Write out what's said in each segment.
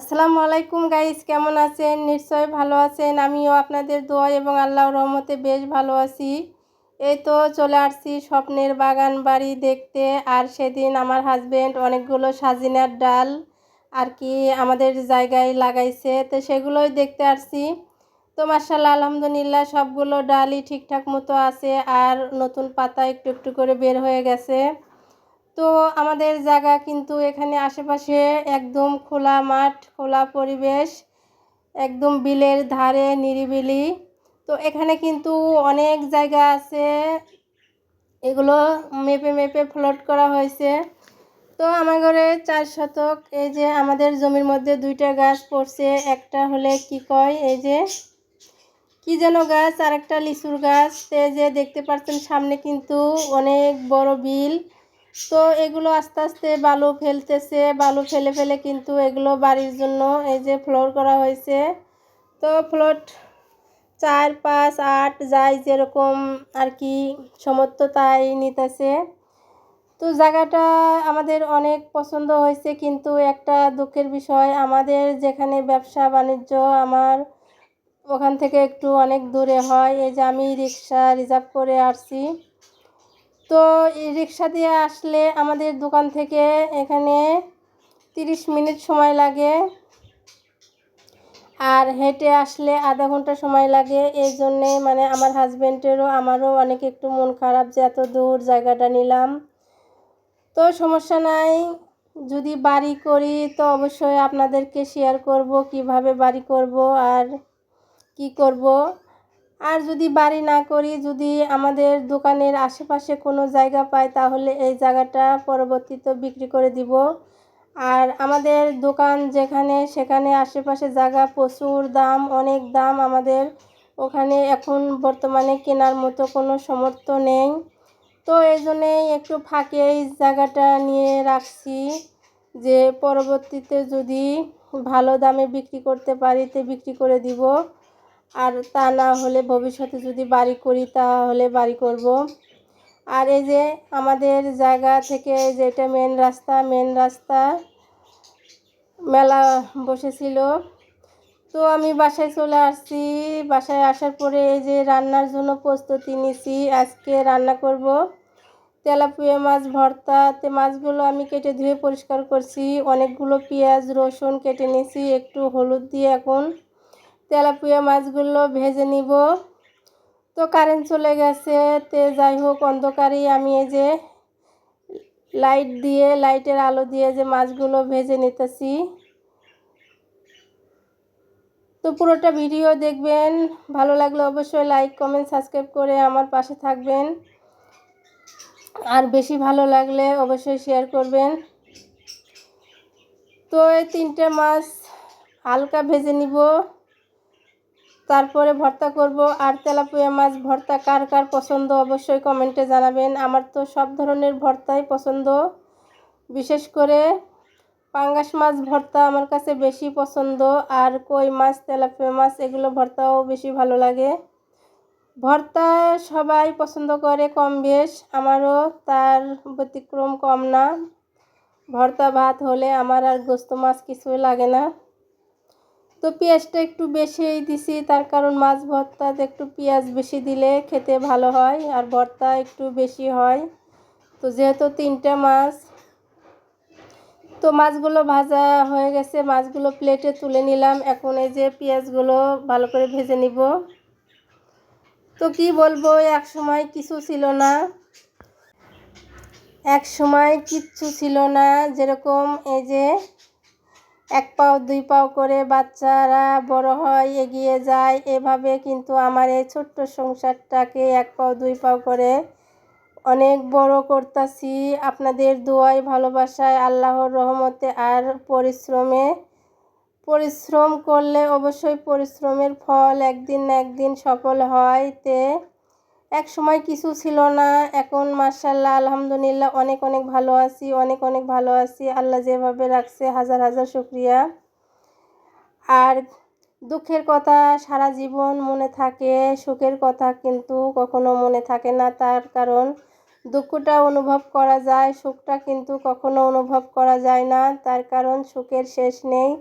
আসসালামু আলাইকুম গাইস, কেমন আছেন? নিশ্চয় ভালো আছেন। আমিও আপনাদের দোয়া এবং আল্লাহর রহমতে বেশ ভালো আছি। এই তো চলে আসছি স্বপ্নের বাগান বাড়ি দেখতে। আর সেদিন আমার হাজবেন্ড অনেকগুলো সাজিনার ডাল আর কি আমাদের জায়গায় লাগাইছে, তো সেগুলোই দেখতে আসছি। তো মাশাআল্লাহ আলহামদুলিল্লাহ সবগুলো ডালই ঠিকঠাক মতো আছে আর নতুন পাতা একটু একটু করে বের হয়ে গেছে। তো আমাদের জায়গা কিন্তু এখানে আশেপাশে একদম খোলা মাঠ, খোলা পরিবেশ, একদম বিলের ধারে নিরিবিলি। তো এখানে কিন্তু অনেক জায়গা আছে, এগুলো মেপে মেপে প্লট করা হয়েছে। তো আমার ঘরে 4 শতক, এই যে আমাদের জমির মধ্যে 2টা গাছ পড়ছে। একটা হলে কি কয়, এই যে কি যেন গাছ, আর একটা লিচুর গাছ। এই যে দেখতে পাচ্ছেন সামনে কিন্তু অনেক বড় বিল। তো এগুলো আস্তে আস্তে বালু ফেলতেছে, বালু ফেলে ফেলে কিন্তু এগুলো বাড়ির জন্য এই যে ফ্লোর করা হয়েছে। তো ফ্লোর 4, 5, 8 যাই যেরকম আর কি সমর্থ তাই নিতেছে। তো জায়গাটা আমাদের অনেক পছন্দ হয়েছে, কিন্তু একটা দুঃখের বিষয়, আমাদের যেখানে ব্যবসা বাণিজ্য আমার ওখান থেকে একটু অনেক দূরে হয়। এই যে আমি রিক্সা রিজার্ভ করে আসছি। তো এই রিক্সা দিয়ে আসলে আমাদের দোকান থেকে এখানে 30 মিনিট সময় লাগে, আর হেঁটে আসলে আধা ঘন্টা সময় লাগে। এই জন্যে মানে আমার হাজব্যান্ডেরও আমারও অনেক একটু মন খারাপ যে এত দূর জায়গাটা নিলাম। তো সমস্যা নাই, যদি বাড়ি করি তো অবশ্যই আপনাদেরকে শেয়ার করব কিভাবে বাড়ি করব আর কি করব। আর যদি বাড়ি না করি, যদি আমাদের দোকানের আশেপাশে কোনো জায়গা পাই, তাহলে এই জায়গাটা পরবর্তীতে বিক্রি করে দিব। আর আমাদের দোকান যেখানে সেখানে আশেপাশে জায়গা প্রচুর দাম, অনেক দাম। আমাদের ওখানে এখন বর্তমানে কেনার মতো কোনো সামর্থ্য নেই। তো এই জন্যেই একটু ফাঁকে এই জায়গাটা নিয়ে রাখছি, যে পরবর্তীতে যদি ভালো দামে বিক্রি করতে পারি তো বিক্রি করে দিব। আর তা না হলে ভবিষ্যতে যদি বাড়ি করি তাহলে বাড়ি করব। আর এই যে আমাদের জায়গা থেকে যেটা মেন রাস্তা মেলা বসেছিল। তো আমি বাসায় চলে আসছি। বাসায় আসার পরে এই যে রান্নার জন্য প্রস্তুতি নিছি। আজকে রান্না করব তেলাপিয়া মাছ ভর্তা। তে মাছগুলো আমি কেটে ধুয়ে পরিষ্কার করছি, অনেকগুলো পেঁয়াজ রসুন কেটে নিয়েছি, একটু হলুদ দিয়ে এখন তেলাপিয়া মাছগুলো ভেজে নিব। তো কারেন্ট চলে গেছে, তে যাই হোক অন্ধকারেই আমি এই যে লাইটের আলো দিয়ে যে মাছগুলো ভেজে নিতেছি। তো পুরোটা ভিডিও দেখবেন, ভালো লাগলে অবশ্যই লাইক কমেন্ট সাবস্ক্রাইব করে আমার পাশে থাকবেন, আর বেশি ভালো লাগলে অবশ্যই শেয়ার করবেন। তো এই 3টে মাছ হালকা ভেজে নিব, তারপরে ভর্তা করব। আর তেলাপিয়া মাছ ভর্তা কার কার পছন্দ অবশ্যই কমেন্টে জানাবেন। আমার তো সব ধরনের ভর্তাই পছন্দ, বিশেষ করে পাঙ্গাস মাছ ভর্তা আমার কাছে বেশি পছন্দ। আর কই মাছ, তেলাপিয়া মাছ এগুলো ভর্তাও বেশি ভালো লাগে। ভর্তা সবাই পছন্দ করে কম বেশ, আমারও তার ব্যতিক্রম কম না। ভর্তা ভাত হলে আমার আর গোস্ত মাছ কিছুই লাগে না। তো পেঁয়াজটা একটু বেশিই দিছি, তার কারণ মাছ ভর্তাতে একটু পেঁয়াজ বেশি দিলে খেতে ভালো হয় আর ভর্তা একটু বেশি হয়। তো যেহেতু 3টে মাছ, তো মাছগুলো ভাজা হয়ে গেছে, মাছগুলো প্লেটে তুলে নিলাম। এখন এই যে পেঁয়াজগুলো ভালো করে ভেজে নিব। তো কি বলবো, এক সময় কিছু ছিল না, এক সময় কিচ্ছু ছিল না। যেরকম এই যে 1 পাও 2 পাও করে বাচ্চারা বড় হয়, এগিয়ে যায়, এভাবে কিন্তু আমার এই ছোট্ট সংসারটাকে 1 পাও 2 পাও করে অনেক বড় করতেছি। আপনাদের দোয়ায়, ভালোবাসায়, আল্লাহর রহমতে আর পরিশ্রম করলে অবশ্যই পরিশ্রমের ফল একদিন না একদিন সফল হয়। এক সময় কিছু ছিল না, এখন মাশাআল্লাহ আলহামদুলিল্লাহ অনেক অনেক ভালো আছি, অনেক অনেক ভালো আছি। আল্লাহ যেভাবে রাখছে হাজার হাজার শুকরিয়া। আর দুঃখের কথা সারা জীবন মনে থাকে, সুখের কথা কিন্তু কখনো মনে থাকে না। তার কারণ দুঃখটা অনুভব করা যায়, সুখটা কিন্তু কখনো অনুভব করা যায় না। তার কারণ সুখের শেষ নেই।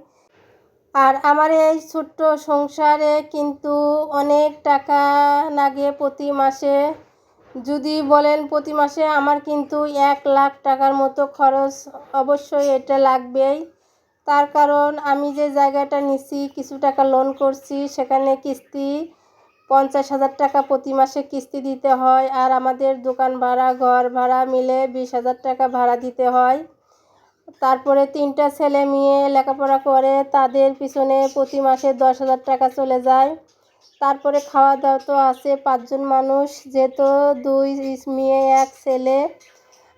আর আমার এই ছোট্ট সংসারে কিন্তু অনেক টাকা লাগে প্রতি মাসে। যদি বলেন প্রতি মাসে আমার কিন্তু 1,00,000 টাকার মতো খরচ অবশ্যই এটা লাগবেই। তার কারণ আমি যে জায়গাটা নিছি কিছু টাকা লোন করছি, সেখানে কিস্তি 50,000 টাকা প্রতি মাসে কিস্তি দিতে হয়। আর আমাদের দোকান ভাড়া ঘর ভাড়া মিলে 20,000 টাকা ভাড়া দিতে হয়। তারপরে 3টা ছেলে মেয়ে লেখাপড়া করে, তাদের পিছনে প্রতি মাসে 10,000 টাকা চলে যায়। তারপরে খাওয়া দাওয়া তো আছে, 5 জন মানুষ, যেহেতু 2 মেয়ে 1 ছেলে,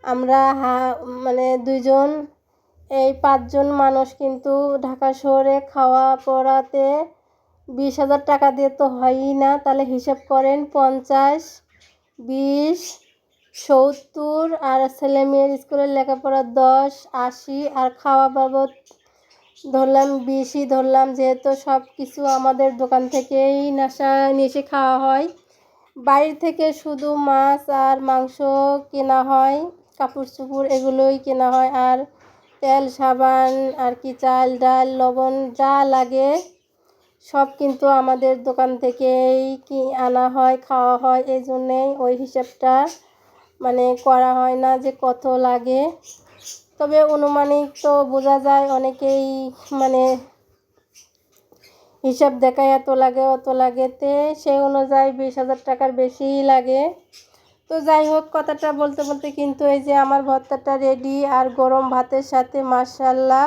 আমরা মানে 2 জন, এই 5 জন মানুষ কিন্তু ঢাকা শহরে খাওয়া পড়াতে 20,000 টাকা দিয়ে তো হয়ই না। তাহলে হিসাব করেন 50, 20, 70, আর ছেলে মেয়ের স্কুলের লেখাপড়া 10, 80, আর খাওয়া বাবদ ধরলাম 20ই ধরলাম, যেহেতু সব কিছু আমাদের দোকান থেকেই নিয়ে খাওয়া হয়। বাইরে থেকে শুধু মাছ আর মাংস কেনা হয়, কাপড় চোপড় এগুলোই কেনা হয়। আর তেল সাবান আর কি চাল ডাল লবণ যা লাগে সব কিন্তু আমাদের দোকান থেকেই আনা হয়, খাওয়া হয়। এই জন্যেই ওই হিসাবটা মানে করা হয় না যে কত লাগে। তবে অনুমানিক তো বোঝা যায়, অনেকেই মানে হিসাব দেখায় এত লাগে অত লাগেতে, সেই অনুযায়ী 20,000 টাকার বেশিই লাগে। তো যাই হোক, কথাটা বলতে বলতে কিন্তু এই যে আমার ভর্তাটা রেডি, আর গরম ভাতের সাথে মাশাআল্লাহ